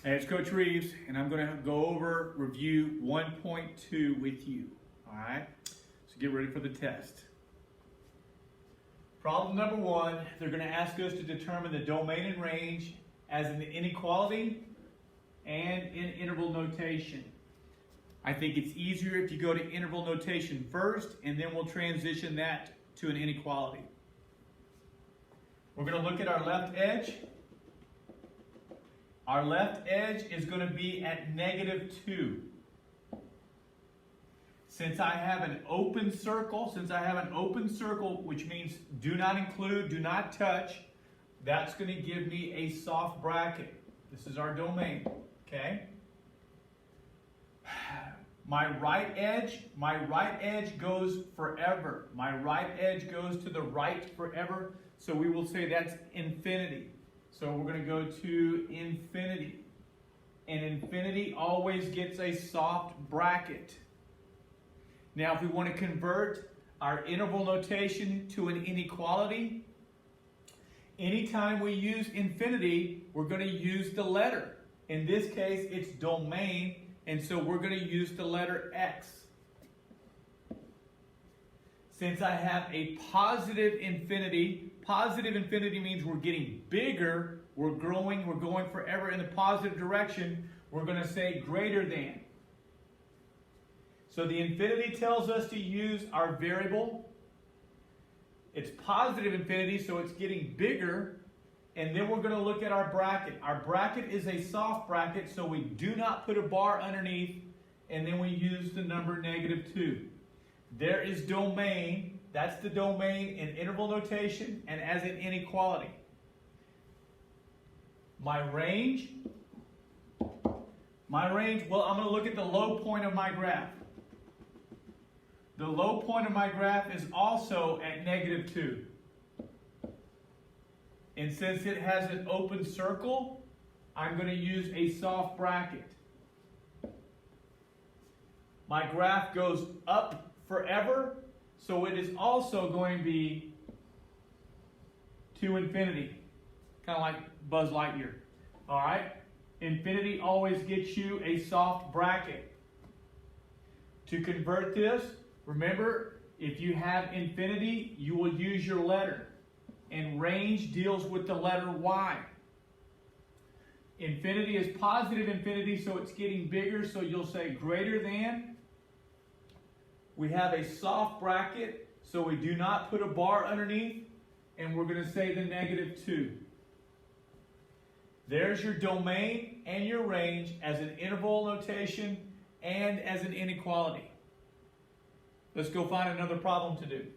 Hey, it's Coach Reeves, and I'm going to go over review 1.2 with you. All right? So get ready for the test. Problem number one, they're going to ask us to determine the domain and range as an inequality and in interval notation. I think it's easier if you go to interval notation first, and then we'll transition that to an inequality. We're going to look at our left edge. Our left edge is going to be at -2. Since I have an open circle, which means do not include, do not touch, that's going to give me a soft bracket. This is our domain, okay? My right edge goes forever. My right edge goes to the right forever, so we will say that's infinity. So we're going to go to infinity. And infinity always gets a soft bracket. Now, if we want to convert our interval notation to an inequality, anytime we use infinity, we're going to use the letter. In this case, it's domain, and so we're going to use the letter X. Since I have a positive infinity means we're getting bigger, we're growing, we're going forever in the positive direction, we're going to say greater than. So the infinity tells us to use our variable. It's positive infinity, so it's getting bigger. And then we're going to look at our bracket. Our bracket is a soft bracket, so we do not put a bar underneath, and then we use the number -2. There is domain. That's the domain in interval notation and as an inequality. My range, well, I'm going to look at the low point of my graph. The low point of my graph is also at -2. And since it has an open circle, I'm going to use a soft bracket. My graph goes up forever, so it is also going to be to infinity, kind of like Buzz Lightyear. All right? Infinity always gets you a soft bracket. To convert this, remember, if you have infinity, you will use your letter. And range deals with the letter Y. Infinity is positive infinity, so it's getting bigger, so you'll say greater than. We have a soft bracket, so we do not put a bar underneath, and we're going to say the -2. There's your domain and your range as an interval notation and as an inequality. Let's go find another problem to do.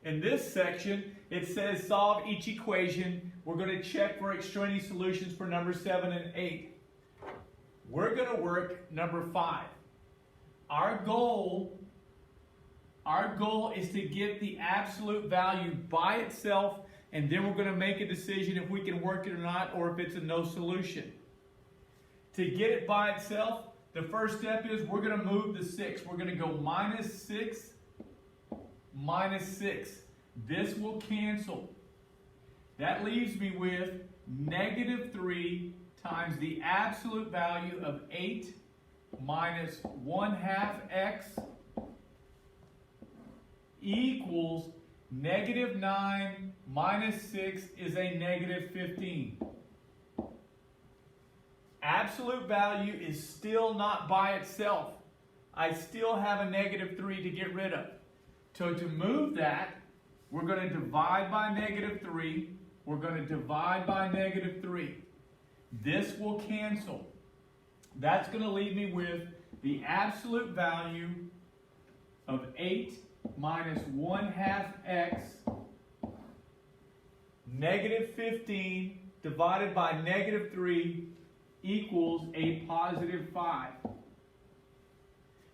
In this section, it says solve each equation. We're going to check for extraneous solutions for number 7 and 8. We're going to work number 5. Our goal is to get the absolute value by itself, and then we're going to make a decision if we can work it or not, or if it's a no solution. To get it by itself, the first step is we're going to move the 6. We're going to go -6, -6. This will cancel. That leaves me with -3 times the absolute value of 8 minus 1/2 x equals -9 minus 6 is a -15. Absolute value is still not by itself. I still have a -3 to get rid of. So to move that, we're going to divide by -3. We're going to divide by -3. This will cancel. That's going to leave me with the absolute value of 8 minus 1/2 x -15 divided by -3 equals a +5.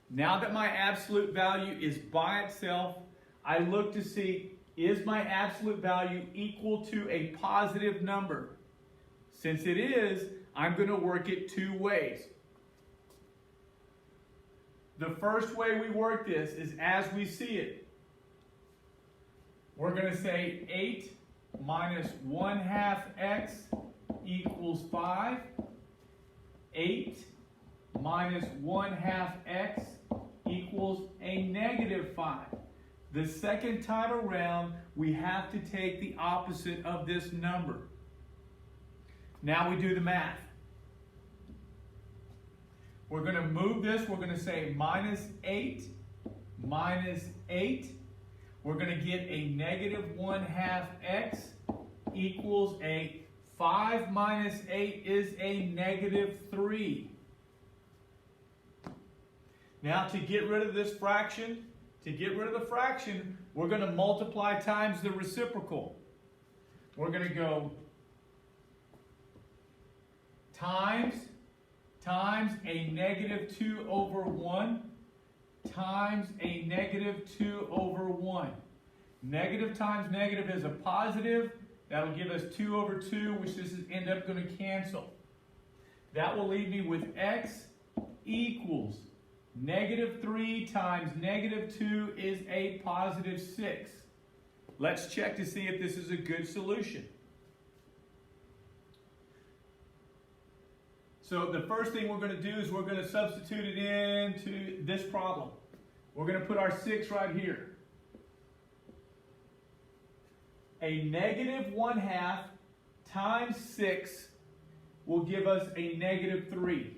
Now that my absolute value is by itself, I look to see, is my absolute value equal to a positive number? Since it is, I'm going to work it two ways. The first way we work this is as we see it. We're going to say 8 minus 1/2 x equals 5. 8 minus 1/2 x equals a negative 5. The second time around, we have to take the opposite of this number. Now we do the math. We're going to move this. We're going to say minus 8 minus 8. We're going to get a negative 1/2 x equals a 5 minus 8 is a negative 3. Now to get rid of this fraction, we're going to multiply times the reciprocal. We're going to go times a negative 2 over 1 times a negative 2 over 1. Negative times negative is a positive. That'll give us 2 over 2, which this is end up going to cancel. That will leave me with x equals negative 3 times negative 2 is a positive 6. Let's check to see if this is a good solution. So the first thing we're going to do is we're going to substitute it into this problem. We're going to put our 6 right here. A negative 1/2 times 6 will give us a negative 3.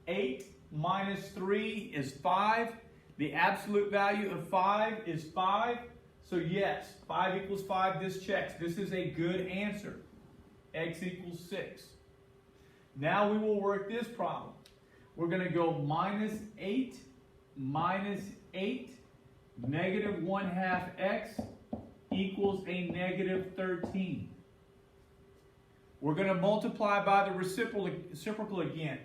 8 minus 3 is 5. The absolute value of 5 is 5. So yes, 5 equals 5. This checks. This is a good answer. X equals 6. Now we will work this problem. We're going to go minus 8 minus 8. Negative 1/2 x equals a negative 13. We're going to multiply by the reciprocal again.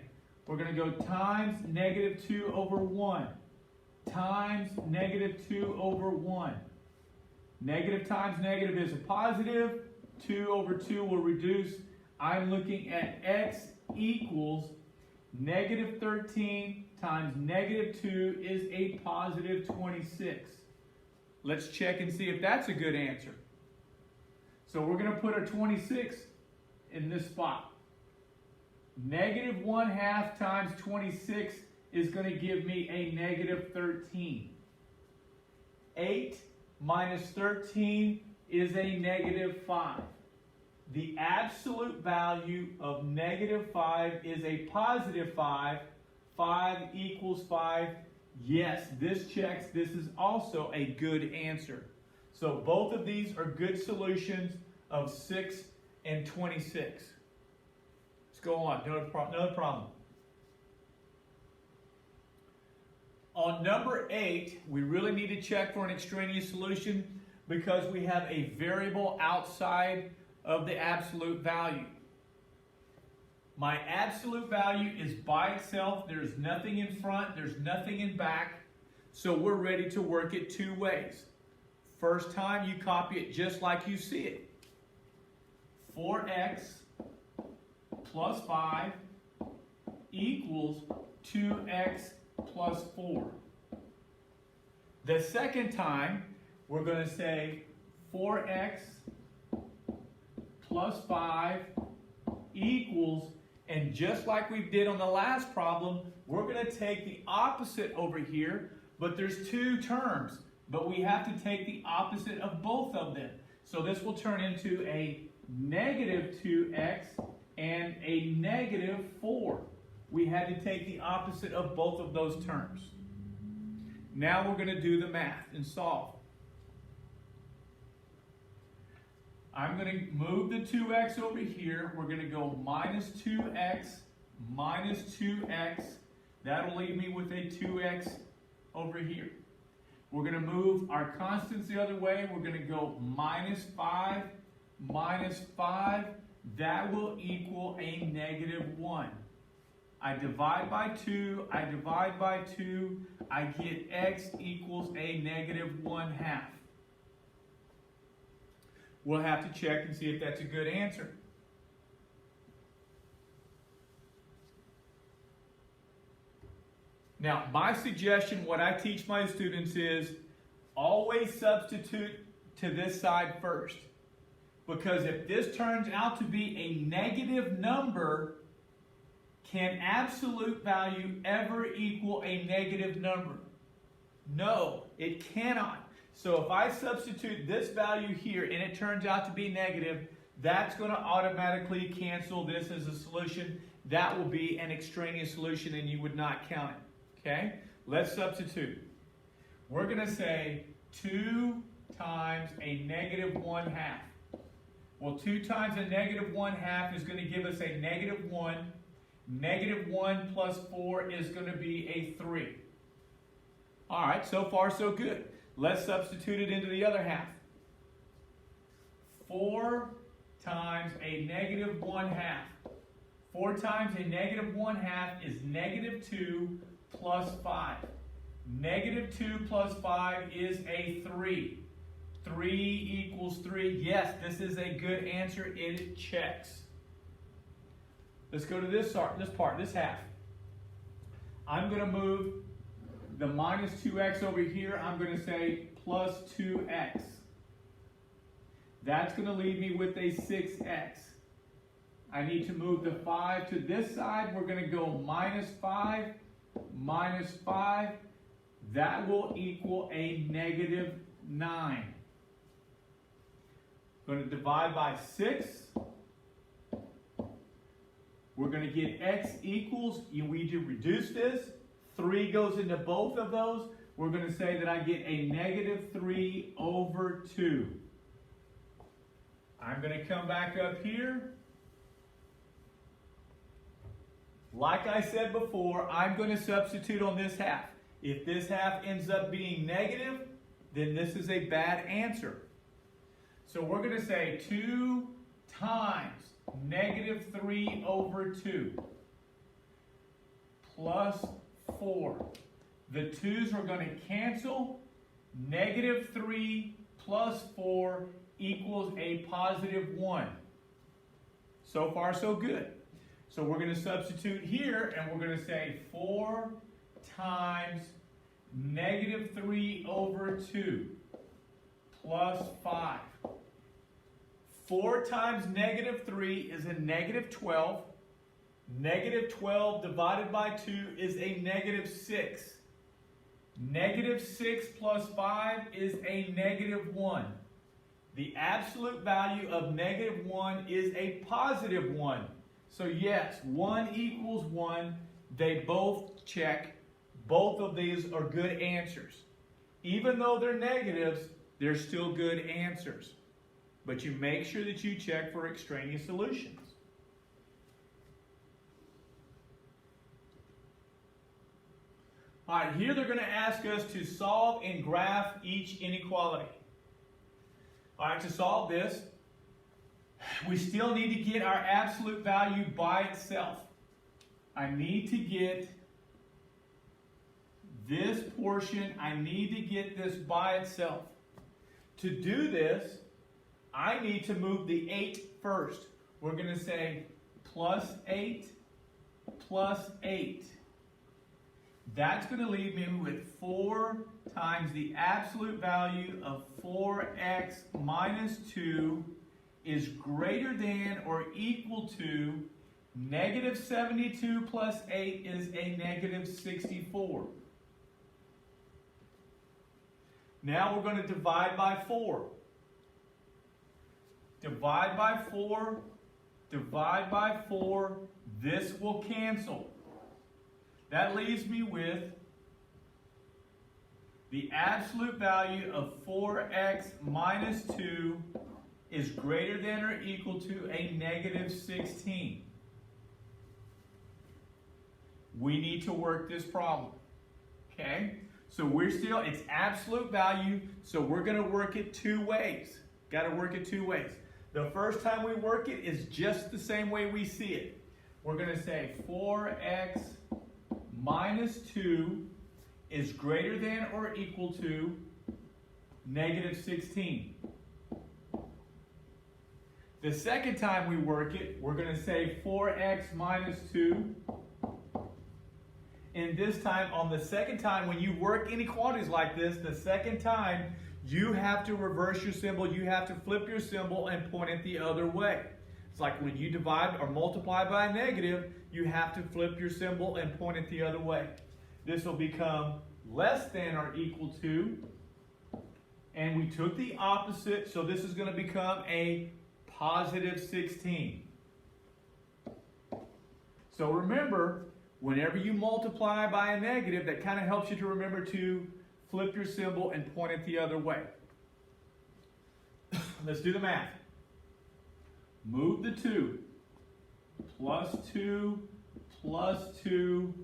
We're going to go times negative 2 over 1 times negative 2 over 1. Negative times negative is a positive. 2 over 2 will reduce. I'm looking at x equals negative 13 times negative 2 is a positive 26. Let's check and see if that's a good answer. So we're going to put our 26 in this spot. Negative 1/2 times 26 is going to give me a negative 13. 8 minus 13 is a negative 5. The absolute value of negative 5 is a positive 5. 5 equals 5. Yes, this checks. This is also a good answer. So both of these are good solutions of 6 and 26. Let's go on. Another problem. On number 8, we really need to check for an extraneous solution because we have a variable outside of the absolute value. My absolute value is by itself. There's nothing in front. There's nothing in back. So we're ready to work it two ways. First time, you copy it just like you see it. 4x plus 5 equals 2x plus 4. The second time, we're going to say 4x plus 5 equals, and just like we did on the last problem, we're going to take the opposite over here, but there's two terms, but we have to take the opposite of both of them. So this will turn into a negative 2x and a negative 4. We had to take the opposite of both of those terms. Now we're going to do the math and solve. I'm going to move the 2x over here. We're going to go minus 2x minus 2x. That'll leave me with a 2x over here. We're going to move our constants the other way. We're going to go minus 5 minus 5. That will equal a negative 1. I divide by 2. I divide by 2. I get x equals a negative 1/2. We'll have to check and see if that's a good answer. Now, my suggestion, what I teach my students is always substitute to this side first. Because if this turns out to be a negative number, can absolute value ever equal a negative number? No, it cannot. So if I substitute this value here and it turns out to be negative, that's going to automatically cancel this as a solution. That will be an extraneous solution and you would not count it. Okay? Let's substitute. We're going to say 2 times a negative 1/2. Well, 2 times a negative 1/2 is going to give us a negative 1. Negative 1 plus 4 is going to be a 3. All right, so far so good. Let's substitute it into the other half. 4 times a negative 1/2. 4 times a negative 1/2 is negative 2 plus 5. Negative 2 plus 5 is a 3. 3 equals 3. Yes, this is a good answer. It checks. Let's go to this part, this half. I'm going to move the minus 2x over here. I'm going to say plus 2x. That's going to leave me with a 6x. I need to move the 5 to this side. We're going to go minus 5, minus 5. That will equal a negative 9. Going to divide by 6. We're going to get x equals, we do reduce this. 3 goes into both of those. We're going to say that I get a negative 3 over 2. I'm going to come back up here. Like I said before, I'm going to substitute on this half. If this half ends up being negative, then this is a bad answer. So we're going to say 2 times negative 3 over 2 plus 4. The 2's are going to cancel. Negative 3 plus 4 equals a positive 1. So far, so good. So we're going to substitute here, and we're going to say 4 times negative 3 over 2 plus 5. 4 times negative 3 is a negative 12. Negative 12 divided by 2 is a negative 6. Negative 6 plus 5 is a negative 1. The absolute value of negative 1 is a positive 1. So yes, 1 equals 1. They both check. Both of these are good answers. Even though they're negatives, they're still good answers. But you make sure that you check for extraneous solutions. All right, here they're going to ask us to solve and graph each inequality. All right, to solve this, we still need to get our absolute value by itself. I need to get this portion, I need to get this by itself. To do this, I need to move the 8 first. We're going to say plus 8 plus 8. That's going to leave me with 4 times the absolute value of 4x minus 2 is greater than or equal to negative 72 plus 8 is a negative 64. Now we're going to divide by 4. Divide by 4, divide by 4, this will cancel. That leaves me with the absolute value of 4x minus 2 is greater than or equal to a negative 16. We need to work this problem. Okay? So it's absolute value, so we're going to work it 2 ways. Got to work it 2 ways. The first time we work it is just the same way we see it. We're going to say 4x minus 2 is greater than or equal to negative 16. The second time we work it, we're going to say 4x minus 2. And this time, on the second time, when you work inequalities like this, the second time, You have to reverse your symbol. You have to flip your symbol and point it the other way. It's like when you divide or multiply by a negative, you have to flip your symbol and point it the other way. This will become less than or equal to, and we took the opposite, so this is going to become a positive 16. So remember, whenever you multiply by a negative, that kind of helps you to remember to flip your symbol and point it the other way. Let's do the math. Move the 2. Plus 2 plus 2.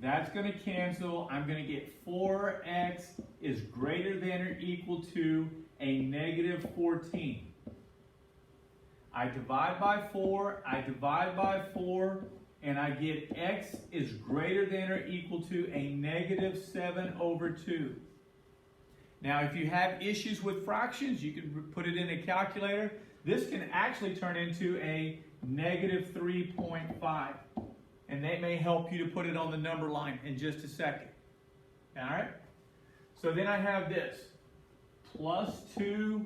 That's going to cancel. I'm going to get 4x is greater than or equal to a negative 14. I divide by 4. I divide by 4. And I get x is greater than or equal to a negative 7 over 2. Now, if you have issues with fractions, you can put it in a calculator. This can actually turn into a negative 3.5. And that may help you to put it on the number line in just a second. All right? So then I have this. Plus 2,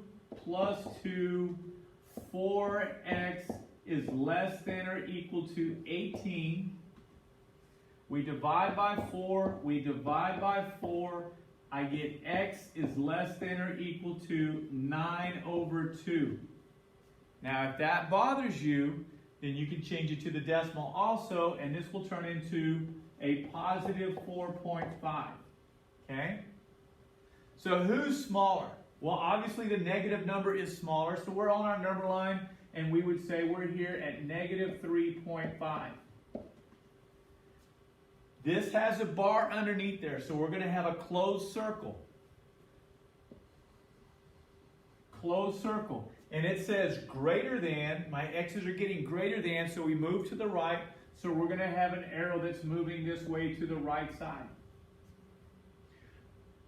4x is less than or equal to 18. We divide by 4. We divide by 4. I get x is less than or equal to 9 over 2. Now, if that bothers you, then you can change it to the decimal also, and this will turn into a positive 4.5. Okay? So who's smaller? Well, obviously the negative number is smaller, so we're on our number line, and we would say we're here at negative 3.5. This has a bar underneath there, so we're going to have a closed circle. Closed circle. And it says greater than, my x's are getting greater than, so we move to the right, so we're going to have an arrow that's moving this way to the right side.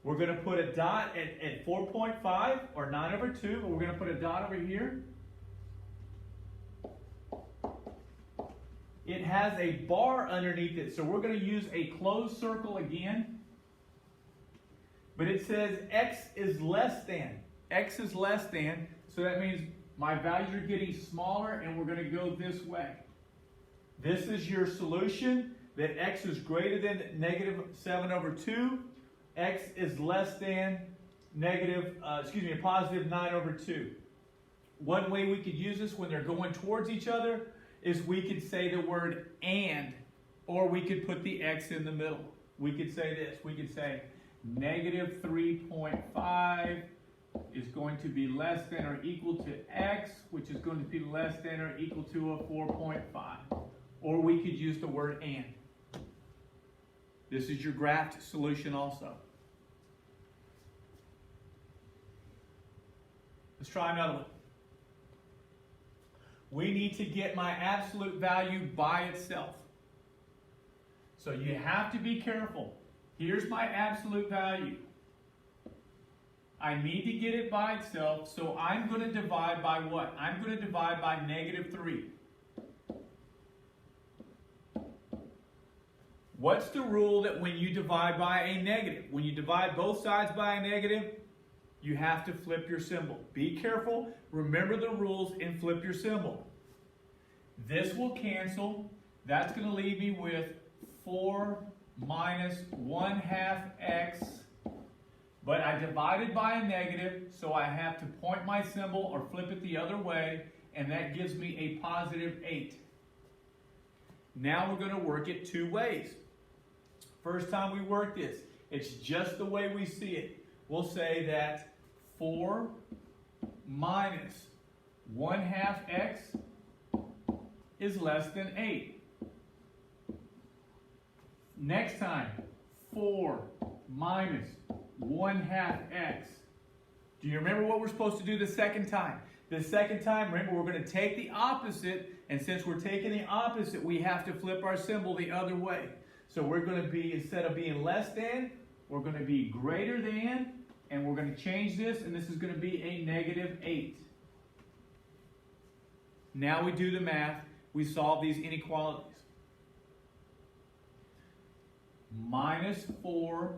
We're going to put a dot at 4.5, or 9 over 2, but we're going to put a dot over here. It has a bar underneath it, so we're going to use a closed circle again. But it says x is less than. X is less than, so that means my values are getting smaller, and we're going to go this way. This is your solution, that x is greater than negative 7 over 2. X is less than a positive 9 over 2. One way we could use this when they're going towards each other is we could say the word and, or we could put the x in the middle. We could say this. We could say negative 3.5 is going to be less than or equal to x, which is going to be less than or equal to a 4.5. Or we could use the word and. This is your graphed solution also. Let's try another one. We need to get my absolute value by itself. So you have to be careful. Here's my absolute value. I need to get it by itself, so I'm going to divide by what? I'm going to divide by negative 3. What's the rule that when you divide by a negative? When you divide both sides by a negative, you have to flip your symbol. Be careful. Remember the rules and flip your symbol. This will cancel. That's going to leave me with 4 minus 1/2 x. But I divided by a negative, so I have to point my symbol or flip it the other way, and that gives me a positive 8. Now we're going to work it two ways. First time we work this, it's just the way we see it. We'll say that 4 minus 1/2 x is less than 8. Next time, 4 minus 1/2 x. Do you remember what we're supposed to do the second time? The second time, remember, we're going to take the opposite, and since we're taking the opposite, we have to flip our symbol the other way. So we're going to be, instead of being less than, we're going to be greater than, and we're going to change this, and this is going to be a negative 8. Now we do the math. We solve these inequalities. Minus 4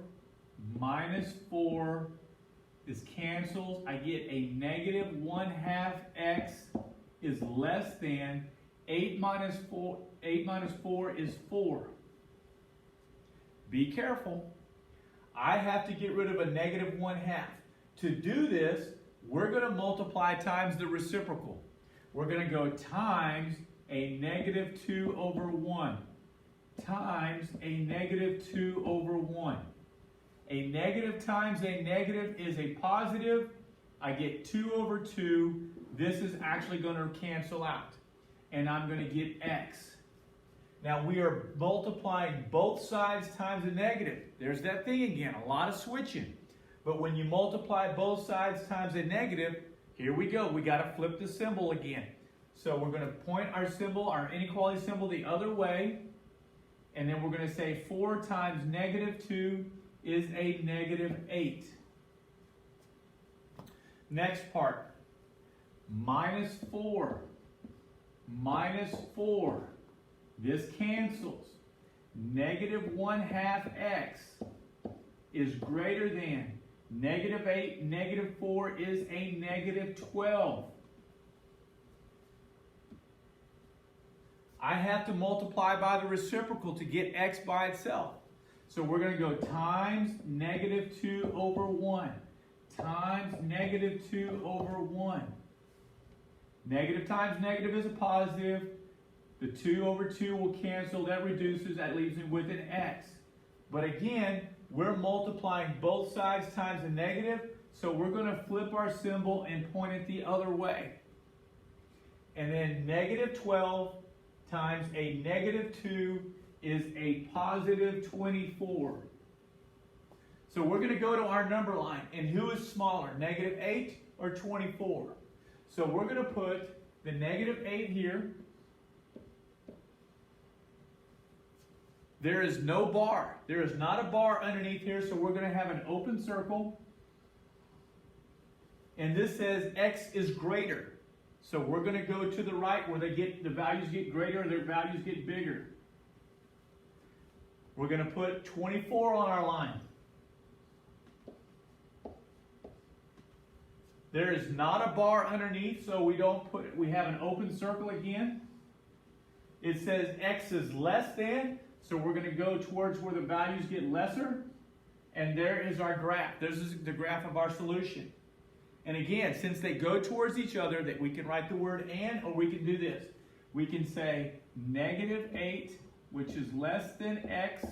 minus 4, This cancels. I get a negative 1/2 x is less than 8 minus 4. 8 minus 4 is 4. Be careful. I have to get rid of a negative 1/2. To do this, we're going to multiply times the reciprocal. We're going to go times a negative 2 over 1 times a negative 2 over 1. A negative times a negative is a positive. I get 2 over 2. This is actually going to cancel out. And I'm going to get x. Now we are multiplying both sides times a negative. There's that thing again, a lot of switching. But when you multiply both sides times a negative, here we go. We got to flip the symbol again. So we're going to point our symbol, our inequality symbol, the other way. And then we're going to say 4 times negative 2 is a negative 8. Next part. Minus 4. Minus 4. This cancels. Negative 1/2 x is greater than negative 8. Negative 4 is a negative 12. I have to multiply by the reciprocal to get x by itself. So we're going to go times negative 2 over 1 times negative 2 over 1. Negative times negative is a positive. The 2 over 2 will cancel. That reduces. That leaves me with an x. But again, we're multiplying both sides times a negative. So we're going to flip our symbol and point it the other way. And then negative 12 times a negative 2 is a positive 24. So we're going to go to our number line. And who is smaller, negative 8 or 24? So we're going to put the negative 8 here. There is no bar. There is not a bar underneath here, so we're going to have an open circle. And this says x is greater. So we're going to go to the right where the values get greater, their values get bigger. We're going to put 24 on our line. There is not a bar underneath, so we have an open circle again. It says x is less than, so we're going to go towards where the values get lesser. And there is our graph. This is the graph of our solution. And again, since they go towards each other, that we can write the word and, or we can do this. We can say negative 8, which is less than x,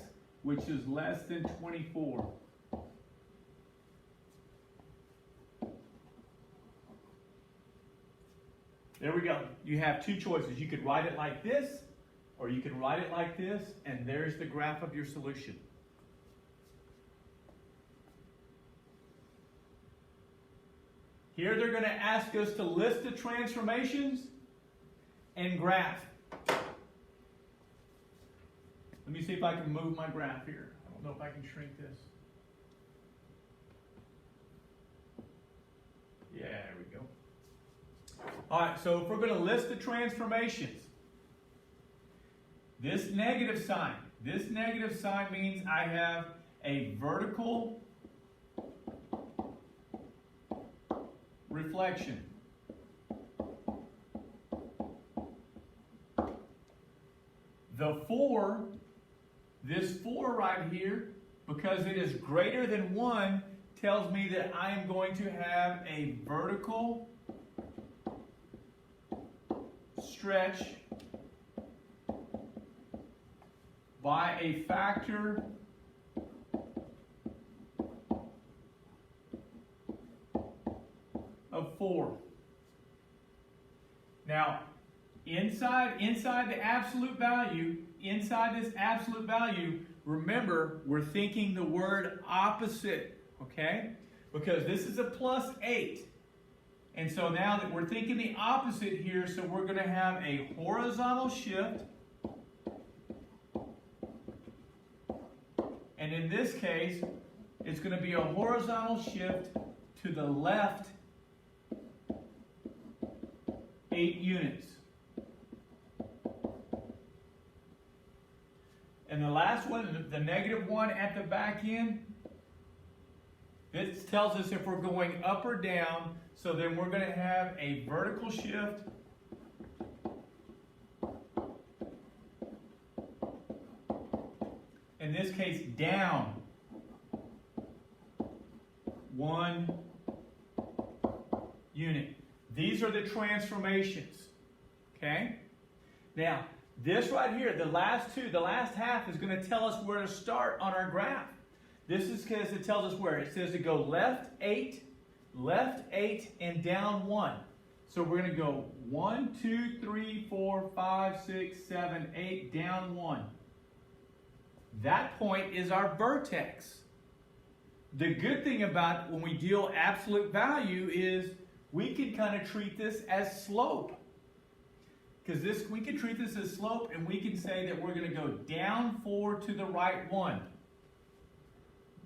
which is less than 24. There we go. You have two choices. You could write it like this, or you can write it like this, and there's the graph of your solution. Here they're going to ask us to list the transformations and graph. Let me see if I can move my graph here. I don't know if I can shrink this. Yeah, there we go. All right, so if we're going to list the transformations, this negative sign means I have a vertical reflection. The 4, this 4 right here, because it is greater than 1, tells me that I am going to have a vertical stretch by a factor of 4. Now, inside the absolute value, inside this absolute value, remember, we're thinking the word opposite, okay? Because this is a plus 8. And so now that we're thinking the opposite here, so we're going to have a horizontal shift. And in this case, it's going to be a horizontal shift to the left 8 units. And the last one, the negative 1 at the back end, This tells us if we're going up or down, so then we're going to have a vertical shift in this case down 1 unit. These are the transformations. Okay? Now, this right here, the last half is going to tell us where to start on our graph. This is because it tells us where. It says to go left 8, and down 1. So we're going to go 1, 2, 3, 4, 5, 6, 7, 8, down 1. That point is our vertex. The good thing about when we deal absolute value is we can kind of treat this as slope. Because we can treat this as slope, and we can say that we're going to go down 4 to the right 1.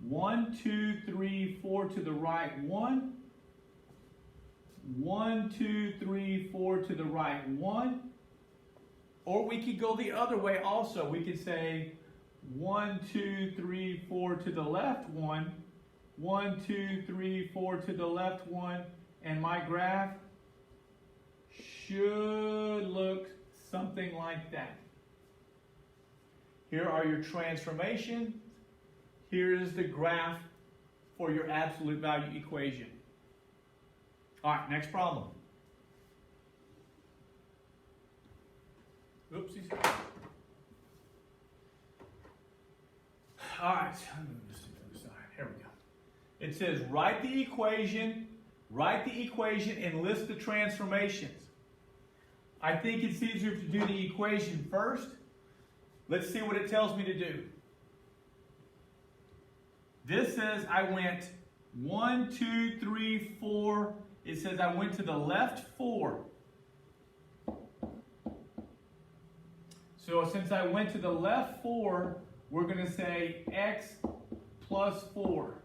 1, 2, 3, 4 to the right 1. 1, 2, 3, 4 to the right 1. Or we could go the other way also. We could say 1, 2, 3, 4 to the left 1. 1, 2, 3, 4 to the left 1. And my graph should look something like that. Here are your transformations. Here is the graph for your absolute value equation. All right, next problem. Oopsies. All right, here we go. It says write the equation and list the transformations. I think it's easier to do the equation first. Let's see what it tells me to do. This says I went 1, 2, 3, 4. It says I went to the left 4. So since I went to the left 4, we're going to say x plus 4.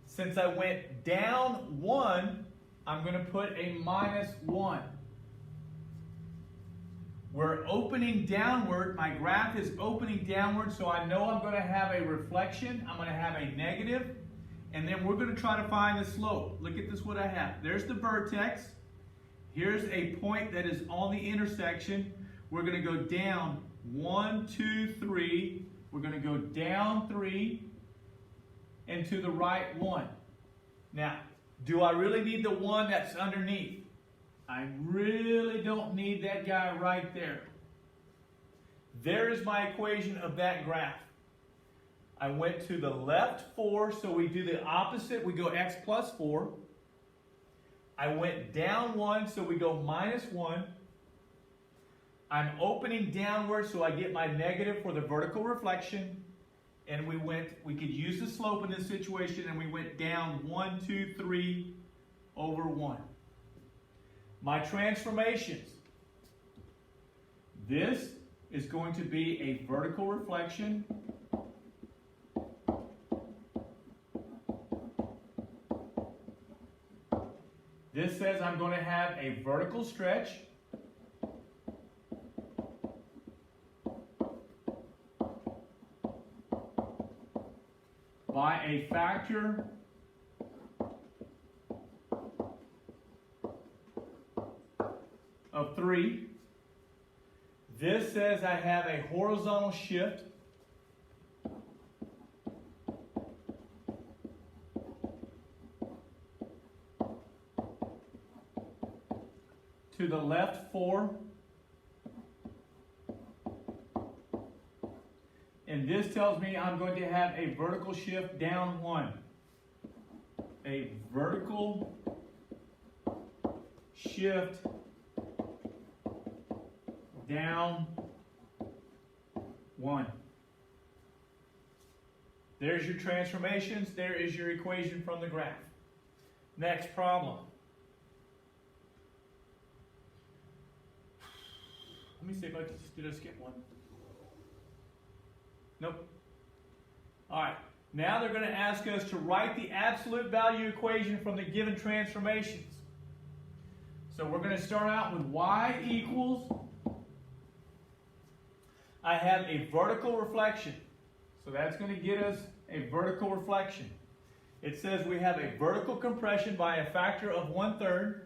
Since I went down 1, I'm going to put a minus 1. We're opening downward. My graph is opening downward, so I know I'm going to have a reflection. I'm going to have a negative, and then we're going to try to find the slope. Look at this, what I have. There's the vertex. Here's a point that is on the intersection. We're going to go down 1, 2, 3. We're going to go down 3 and to the right 1. Now, do I really need the one that's underneath? I really don't need that guy right there. There is my equation of that graph. I went to the left 4, so we do the opposite. We go x plus 4. I went down 1, so we go minus 1. I'm opening downward, so I get my negative for the vertical reflection. And we could use the slope in this situation, and we went down 1, 2, 3 over 1. My transformations. This is going to be a vertical reflection. This says I'm going to have a vertical stretch. By a factor of 3. This says I have a horizontal shift to the left 4. And this tells me I'm going to have a vertical shift down 1. A vertical shift down 1. There's your transformations. There is your equation from the graph. Next problem. Let me see if did I skip one? Nope. All right. Now they're going to ask us to write the absolute value equation from the given transformations. So we're going to start out with y equals, I have a vertical reflection. So that's going to get us a vertical reflection. It says we have a vertical compression by a factor of 1/3.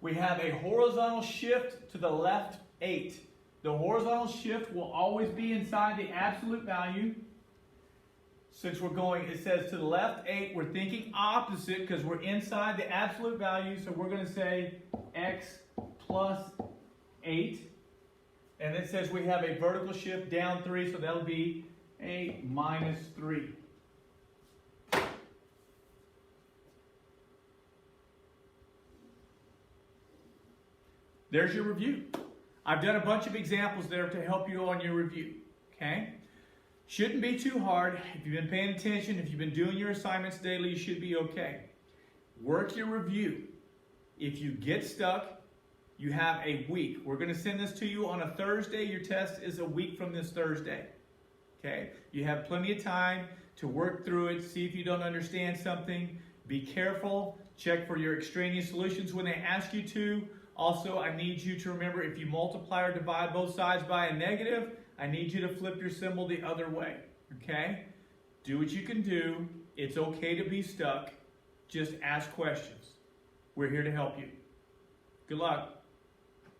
We have a horizontal shift to the left 8. The horizontal shift will always be inside the absolute value. Since we're going, it says to the left 8, we're thinking opposite because we're inside the absolute value. So we're going to say x plus 8. And it says we have a vertical shift down 3, so that'll be a minus 3. There's your review. I've done a bunch of examples there to help you on your review. Okay? Shouldn't be too hard. If you've been paying attention, if you've been doing your assignments daily, you should be okay. Work your review. If you get stuck, you have a week. We're going to send this to you on a Thursday. Your test is a week from this Thursday. Okay? You have plenty of time to work through it, see if you don't understand something. Be careful. Check for your extraneous solutions when they ask you to. Also, I need you to remember if you multiply or divide both sides by a negative, I need you to flip your symbol the other way. Okay? Do what you can do. It's okay to be stuck. Just ask questions. We're here to help you. Good luck.